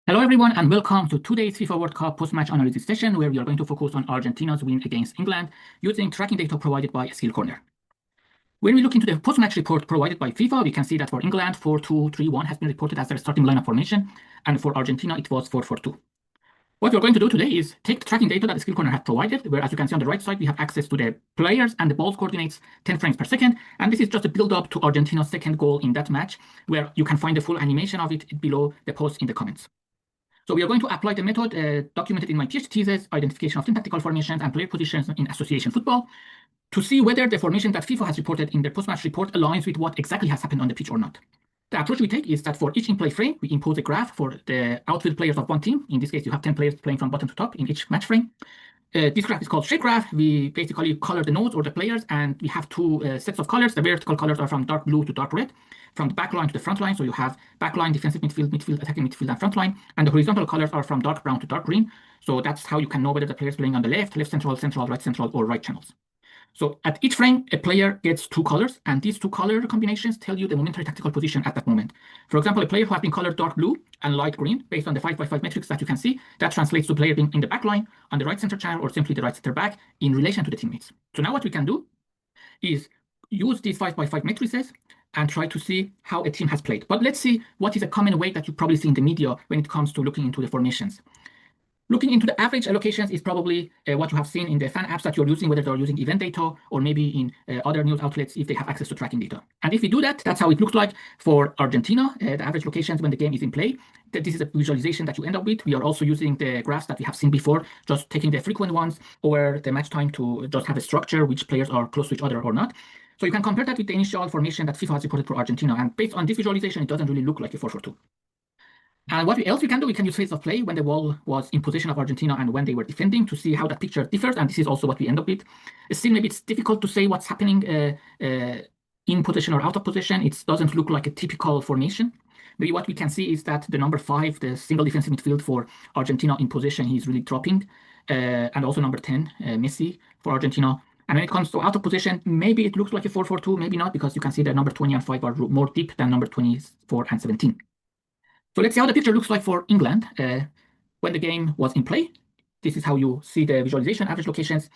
Hello everyone and welcome to today's FIFA World Cup post-match analysis session where we are going to focus on Argentina's win against England using tracking data provided by Skill Corner. When we look into the post-match report provided by FIFA, we can see that for England 4-2-3-1 has been reported as their starting lineup formation, and for Argentina it was 4-4-2. What we're going to do today is take the tracking data that the Skill Corner had provided, where as you can see on the right side we have access to the players and the ball's coordinates 10 frames per second, and this is just a build-up to Argentina's second goal in that match, where you can find the full animation of it below the post in the comments. So we are going to apply the method documented in my PhD thesis, identification of syntactical formations and player positions in association football, to see whether the formation that FIFA has reported in their post-match report aligns with what exactly has happened on the pitch or not. The approach we take is that for each in-play frame, we impose a graph for the outfield players of one team. In this case, you have 10 players playing from bottom to top in each match frame. This graph is called shape graph. We basically color the nodes or the players, and we have two sets of colors. The vertical colors are from dark blue to dark red, from the back line to the front line. So you have back line, defensive midfield, midfield, attacking midfield, and front line. And the horizontal colors are from dark brown to dark green. So that's how you can know whether the player is playing on the left central, right central, or right channels. So at each frame, a player gets two colors, and these two color combinations tell you the momentary tactical position at that moment. For example, a player who has been colored dark blue and light green, based on the 5x5 matrix that you can see, that translates to player being in the back line, on the right center channel, or simply the right center back in relation to the teammates. So now what we can do is use these 5x5 matrices and try to see how a team has played. But let's see what is a common way that you probably see in the media when it comes to looking into the formations. Looking into the average allocations is probably what you have seen in the fan apps that you're using, whether they're using event data or maybe in other news outlets if they have access to tracking data. And if we do that, that's how it looks like for Argentina, the average locations when the game is in play. This is a visualization that you end up with. We are also using the graphs that we have seen before, just taking the frequent ones or the match time to just have a structure, which players are close to each other or not. So you can compare that with the initial formation that FIFA has reported for Argentina. And based on this visualization, it doesn't really look like a 4-4-2. And what else we can do, we can use phase of play when the ball was in possession of Argentina and when they were defending to see how that picture differs. And this is also what we end up with. Still, maybe it's difficult to say what's happening in possession or out of possession. It doesn't look like a typical formation. Maybe what we can see is that the number 5, the single defensive midfield for Argentina in possession, he's really dropping. And also number 10, Messi for Argentina. And when it comes to out of position, maybe it looks like a 4-4-2, maybe not, because you can see that number 20 and 5 are more deep than number 24 and 17. So let's see how the picture looks like for England when the game was in play. This is how you see the visualization, average locations.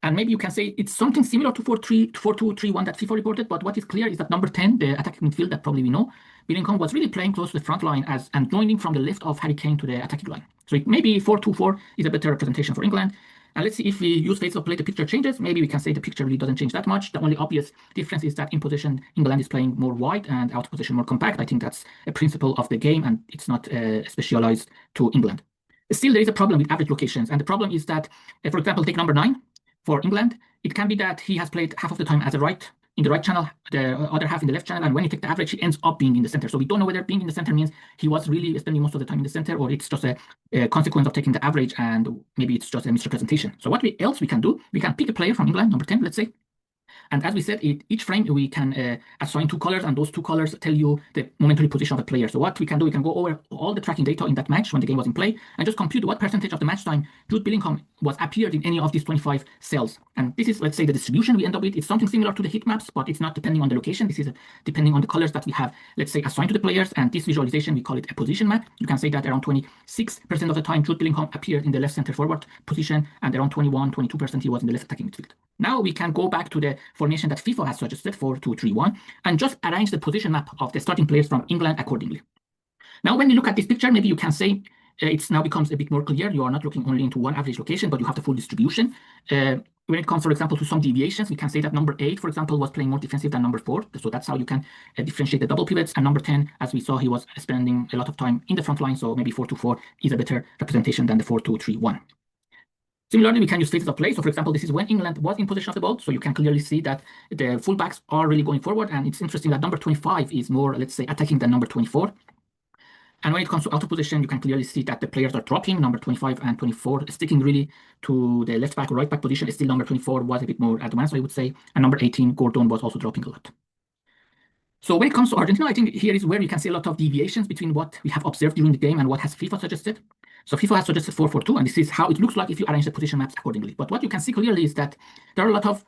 And maybe you can say it's something similar to 4-2-3-1 that FIFA reported, but what is clear is that number 10, the attacking midfield that probably we know, Bellingham was really playing close to the front line and joining from the left of Harry Kane to the attacking line. So maybe 4-2-4 is a better representation for England. And let's see if we use phase of play, the picture changes. Maybe we can say the picture really doesn't change that much. The only obvious difference is that in possession, England is playing more wide and out of position more compact. I think that's a principle of the game and it's not specialized to England. Still, there is a problem with average locations. And the problem is that, for example, take number 9 for England. It can be that he has played half of the time as in the right channel, the other half in the left channel, and when you take the average, he ends up being in the center. So we don't know whether being in the center means he was really spending most of the time in the center, or it's just a consequence of taking the average, and maybe it's just a misrepresentation. So what else we can do, we can pick a player from England, number 10, let's say. And as we said, each frame we can assign 2 colors, and those 2 colors tell you the momentary position of the player. So what we can do, we can go over all the tracking data in that match when the game was in play and just compute what percentage of the match time Jude Bellingham was appeared in any of these 25 cells. And this is, let's say, the distribution we end up with. It's something similar to the heat maps, but it's not depending on the location. This is depending on the colors that we have, let's say, assigned to the players. And this visualization, we call it a position map. You can say that around 26% of the time Jude Bellingham appeared in the left center forward position, and around 22% he was in the left attacking midfield. Now we can go back to the formation that FIFA has suggested, 4-2-3-1, and just arrange the position map of the starting players from England accordingly. Now, when you look at this picture, maybe you can say it now becomes a bit more clear. You are not looking only into one average location, but you have the full distribution. When it comes, for example, to some deviations, we can say that number 8, for example, was playing more defensive than number 4. So that's how you can differentiate the double pivots. And number 10, as we saw, he was spending a lot of time in the front line. So maybe 4-2-4 is a better representation than the 4-2-3-1. Similarly, we can use phases of play. So, for example, this is when England was in possession of the ball. So you can clearly see that the fullbacks are really going forward. And it's interesting that number 25 is more, let's say, attacking than number 24. And when it comes to out of position, you can clearly see that the players are dropping. Number 25 and 24 sticking really to the left back or right back position. Still, number 24 was a bit more advanced, I would say. And number 18, Gordon, was also dropping a lot. So when it comes to Argentina, I think here is where we can see a lot of deviations between what we have observed during the game and what has FIFA suggested. So FIFA has suggested 4-4-2, and this is how it looks like if you arrange the position maps accordingly. But what you can see clearly is that there are a lot of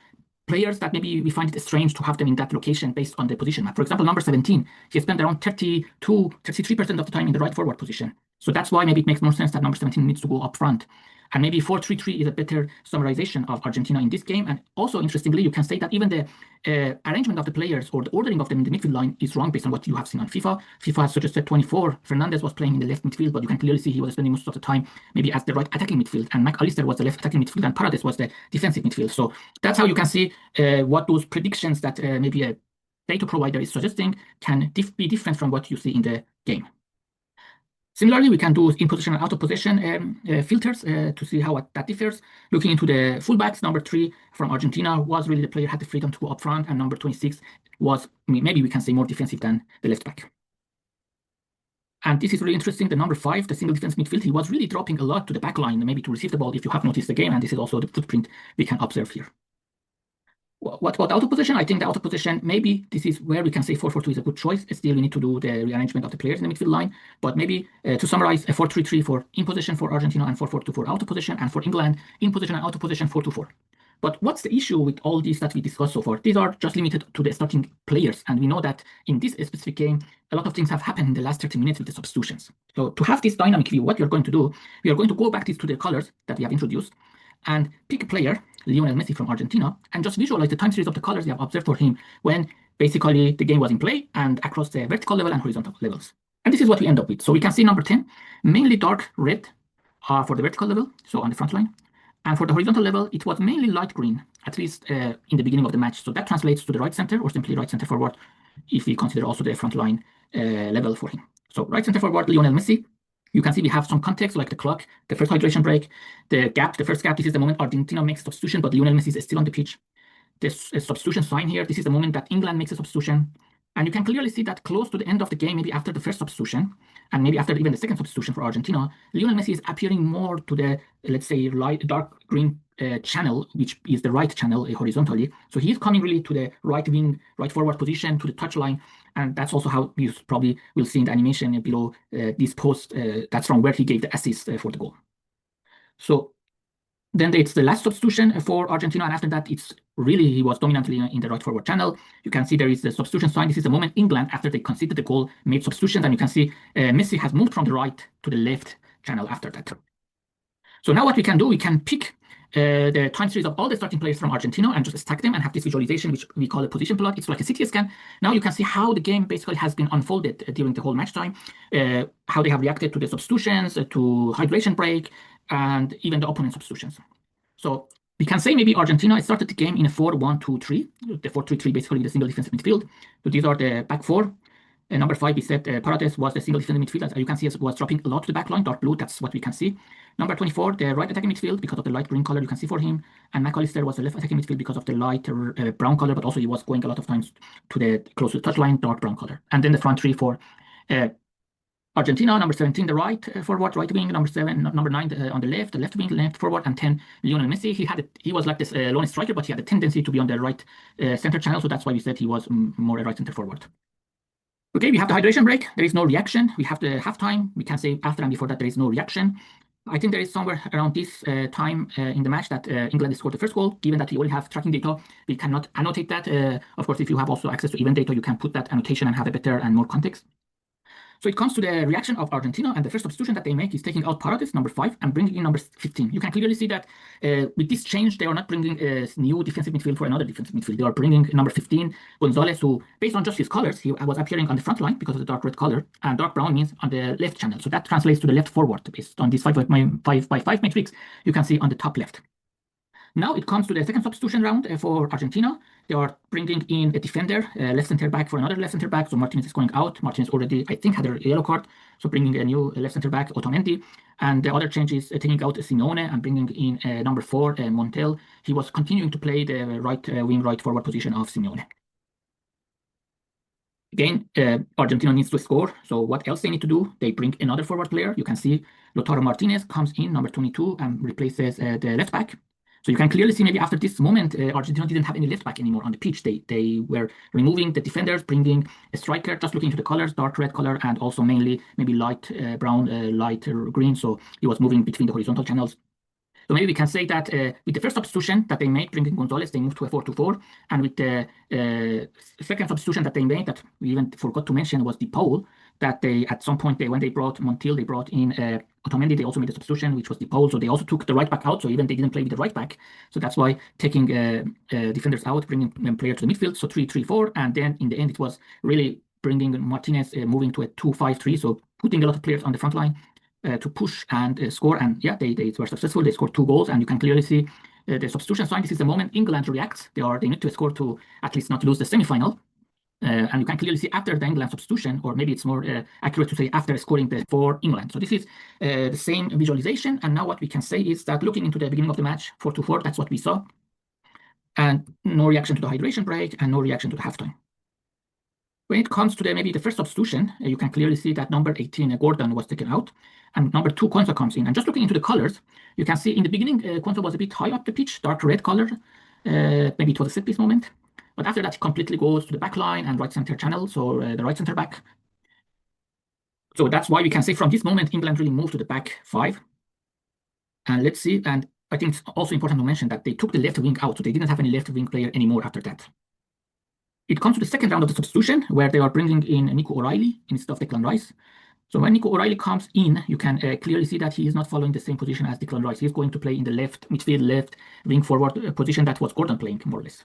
players that maybe we find it strange to have them in that location based on the position map. For example, number 17, he spent around 33% of the time in the right forward position. So that's why maybe it makes more sense that number 17 needs to go up front. And maybe 4-3-3 is a better summarization of Argentina in this game. And also, interestingly, you can say that even the arrangement of the players or the ordering of them in the midfield line is wrong based on what you have seen on FIFA. FIFA has suggested 24. Fernandez was playing in the left midfield, but you can clearly see he was spending most of the time maybe as the right attacking midfield. And McAllister was the left attacking midfield, and Paredes was the defensive midfield. So that's how you can see what those predictions that maybe a data provider is suggesting can be different from what you see in the game. Similarly, we can do in position and out of position filters to see how that differs. Looking into the fullbacks, number 3 from Argentina was really the player had the freedom to go up front, and number 26 was maybe we can say more defensive than the left back. And this is really interesting. The number 5, the single defense midfield, he was really dropping a lot to the back line, maybe to receive the ball if you have noticed the game, and this is also the footprint we can observe here. What about out of position? I think the out of position, maybe this is where we can say 4-4-2 is a good choice. Still, we need to do the rearrangement of the players in the midfield line. But maybe to summarize, a 4-3-3 for in position for Argentina and 4-4-2 for out of position, and for England, in position and out of position 4-2-4. But what's the issue with all these that we discussed so far? These are just limited to the starting players. And we know that in this specific game, a lot of things have happened in the last 30 minutes with the substitutions. So to have this dynamic view, what we are going to do, we are going to go back to the colors that we have introduced and pick a player, Lionel Messi from Argentina, and just visualize the time series of the colors we have observed for him when basically the game was in play and across the vertical level and horizontal levels. And this is what we end up with. So we can see number 10, mainly dark red for the vertical level, so on the front line. And for the horizontal level, it was mainly light green, at least in the beginning of the match. So that translates to the right center or simply right center forward if we consider also the front line level for him. So right center forward, Lionel Messi. You can see we have some context like the clock, the first hydration break, the gap, the first gap. This is the moment Argentina makes substitution, but Lionel Messi is still on the pitch. This substitution sign here, this is the moment that England makes a substitution. And you can clearly see that close to the end of the game, maybe after the first substitution, and maybe after even the second substitution for Argentina, Lionel Messi is appearing more to the, let's say, light, dark green channel, which is the right channel horizontally. So he's coming really to the right wing, right forward position, to the touchline. And that's also how you probably will see in the animation below this post. That's from where he gave the assist for the goal. So then it's the last substitution for Argentina, and after that, it's really he was dominantly in the right forward channel. You can see there is the substitution sign. This is the moment England, after they conceded the goal, made substitutions, and you can see Messi has moved from the right to the left channel after that. So now what we can do, we can pick the time series of all the starting players from Argentina and just stack them and have this visualization, which we call a position plot. It's like a CT scan. Now you can see how the game basically has been unfolded during the whole match time, how they have reacted to the substitutions, to hydration break, and even the opponent substitutions. So we can say maybe Argentina started the game in a 4-1-2-3, the 4-3-3 basically the single defensive midfield. So these are the back four. Number 5, we said Paredes was the single defensive midfield. As you can see, it was dropping a lot to the back line, dark blue. That's what we can see. Number 24, the right attacking midfield, because of the light green color you can see for him. And McAllister was the left attacking midfield because of the light brown color, but also he was going a lot of times to the close to the touchline, dark brown color. And then the front three for Argentina, number 17, the right forward, right wing, number 7, number 9 on the left wing, left forward, and 10, Lionel Messi. He was like this lone striker, but he had a tendency to be on the right center channel, so that's why we said he was more a right center forward. Okay, we have the hydration break. There is no reaction. We have the halftime. We can say after and before that there is no reaction. I think there is somewhere around this time in the match that England scored the first goal. Given that we only have tracking data, we cannot annotate that. Of course, if you have also access to event data, you can put that annotation and have a better and more context. So it comes to the reaction of Argentina, and the first substitution that they make is taking out Paredes, number 5, and bringing in number 15. You can clearly see that with this change, they are not bringing a new defensive midfield for another defensive midfield. They are bringing number 15, Gonzalez, who, based on just his colors, he was appearing on the front line because of the dark red color, and dark brown means on the left channel. So that translates to the left forward based on this 5x5 matrix you can see on the top left. Now it comes to the second substitution round for Argentina. They are bringing in a defender, left center back for another left center back. So Martinez is going out. Martinez already, I think, had a yellow card. So bringing a new left center back, Otamendi. And the other change is taking out Simeone and bringing in number 4, Montiel. He was continuing to play the right wing, right forward position of Simeone. Again, Argentina needs to score. So what else they need to do? They bring another forward player. You can see Lautaro Martinez comes in, number 22, and replaces the left back. So you can clearly see maybe after this moment, Argentina didn't have any left back anymore on the pitch. They were removing the defenders, bringing a striker, just looking to the colors, dark red color, and also mainly maybe light brown, light green. So he was moving between the horizontal channels. So maybe we can say that with the first substitution that they made, bringing Gonzalez, they moved to a 4-2-4. And with the second substitution that they made, that we even forgot to mention, was De Paul. that they at some point when they brought Montiel, they brought in Otamendi. They also made a substitution, which was DePaul. So they also took the right back out. So even they didn't play with the right back. So that's why taking defenders out, bringing player to the midfield. So 3-3-4, and then in the end it was really bringing Martinez, moving to a 2-5-3. So putting a lot of players on the front line to push and score. And yeah, they were successful. They scored 2 goals, and you can clearly see the substitution sign. This is the moment England reacts. They need to score to at least not lose the semi-final. And you can clearly see after the England substitution, or maybe it's more accurate to say after scoring for England. So this is the same visualization. And now what we can say is that looking into the beginning of the match, 4-2-4, that's what we saw. And no reaction to the hydration break and no reaction to the halftime. When it comes to maybe the first substitution, you can clearly see that number 18, Gordon, was taken out, and number 2, Konsa, comes in. And just looking into the colors, you can see in the beginning, Konsa was a bit high up the pitch, dark red color. Maybe it was a set piece moment. But after that, he completely goes to the back line and right center channel, so the right center back. So that's why we can say from this moment, England really moved to the back 5. And let's see, and I think it's also important to mention that they took the left wing out, so they didn't have any left wing player anymore after that. It comes to the second round of the substitution, where they are bringing in Nico O'Reilly instead of Declan Rice. So when Nico O'Reilly comes in, you can clearly see that he is not following the same position as Declan Rice. He's going to play in the left midfield, left wing forward position that was Gordon playing, more or less.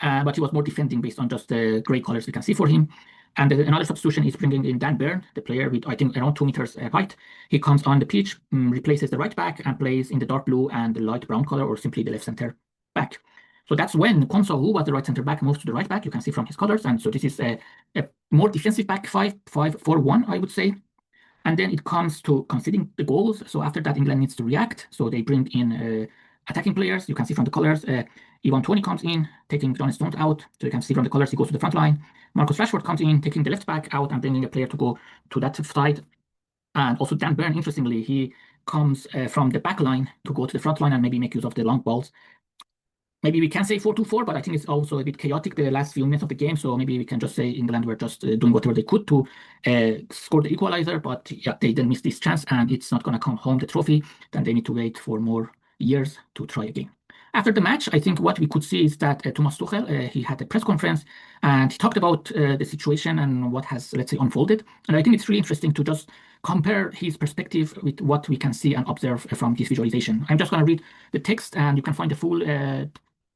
But he was more defending based on just the gray colors we can see for him. And another substitution is bringing in Dan Burn, the player with, I think, around 2 meters height. He comes on the pitch, replaces the right back, and plays in the dark blue and the light brown color, or simply the left center back. So that's when Konsa, who was the right center back, moves to the right back. You can see from his colors. And so this is a more defensive back 5-5-4-1, I would say. And then it comes to conceding the goals. So after that, England needs to react. So they bring in attacking players. You can see from the colors, Ivan Toney comes in, taking John Stones out. So you can see from the colors, he goes to the front line. Marcus Rashford comes in, taking the left back out and bringing a player to go to that side. And also Dan Burn, interestingly, he comes from the back line to go to the front line and maybe make use of the long balls. Maybe we can say 4-2-4, but I think it's also a bit chaotic the last few minutes of the game. So maybe we can just say England were just doing whatever they could to score the equalizer. But yeah, they didn't miss this chance, and it's not going to come home the trophy. Then they need to wait for more years to try again. After the match, I think what we could see is that Thomas Tuchel, he had a press conference, and he talked about the situation and what has, let's say, unfolded. And I think it's really interesting to just compare his perspective with what we can see and observe from this visualization. I'm just going to read the text, and you can find the full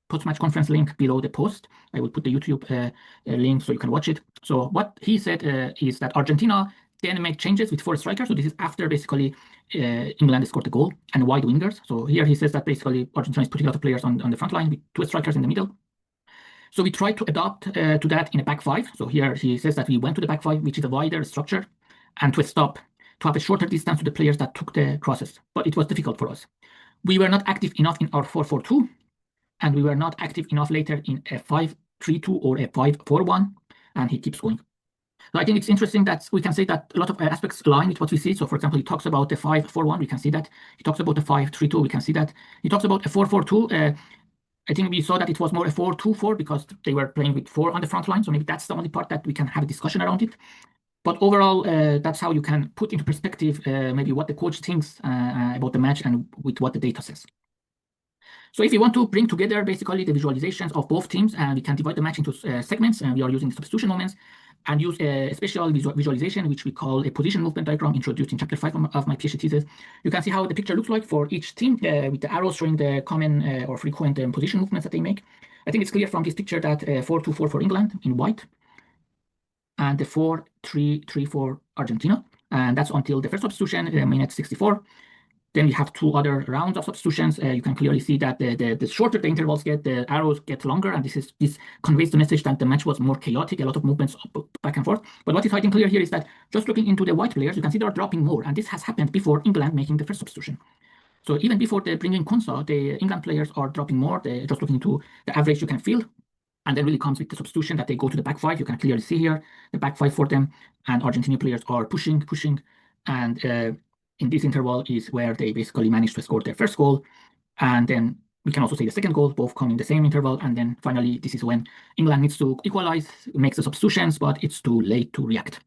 post-match conference link below the post. I will put the YouTube link so you can watch it. So what he said is that Argentina then make changes with 4 strikers. So this is after basically England scored the goal and wide wingers. So here he says that basically Argentina is putting a lot of players on the front line with 2 strikers in the middle. So we tried to adapt to that in a back 5. So here he says that we went to the back 5, which is a wider structure, and to have a shorter distance to the players that took the crosses. But it was difficult for us. We were not active enough in our 4-4-2. And we were not active enough later in a 5-3-2 or a 5-4-1, and he keeps going. So I think it's interesting that we can say that a lot of aspects align with what we see. So for example, he talks about the 5-4-1, we can see that. He talks about the 5-3-2, we can see that. He talks about a 4-4-2. I think we saw that it was more a 4-2-4 because they were playing with 4 on the front line. So maybe that's the only part that we can have a discussion around it. But overall, that's how you can put into perspective maybe what the coach thinks about the match and with what the data says. So if you want to bring together basically the visualizations of both teams, and we can divide the match into segments, and we are using substitution moments, and use a special visualization, which we call a position movement diagram, introduced in chapter 5 of my PhD thesis. You can see how the picture looks like for each team with the arrows showing the common or frequent position movements that they make. I think it's clear from this picture that 4-2-4 for England in white, and the 4-3-3 for Argentina. And that's until the first substitution, minute 64. Then we have 2 other rounds of substitutions. You can clearly see that the shorter the intervals get, the arrows get longer, and this conveys the message that the match was more chaotic, a lot of movements back and forth. But what is hiding clear here is that just looking into the white players, you can see they are dropping more, and this has happened before England making the first substitution. So even before they bring in Konsa, the England players are dropping more. Just looking into the average, you can feel. And then really comes with the substitution that they go to the back 5. You can clearly see here the back 5 for them, and Argentinian players are pushing, and in this interval is where they basically managed to score their first goal. And then we can also say the second goal, both come in the same interval. And then finally, this is when England needs to equalize, makes the substitutions, but it's too late to react.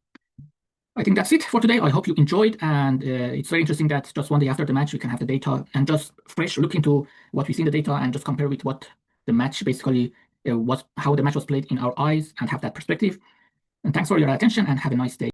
I think that's it for today. I hope you enjoyed. And it's very interesting that just one day after the match, we can have the data and just fresh look into what we see in the data and just compare with what the match basically was, how the match was played in our eyes, and have that perspective. And thanks for your attention, and have a nice day.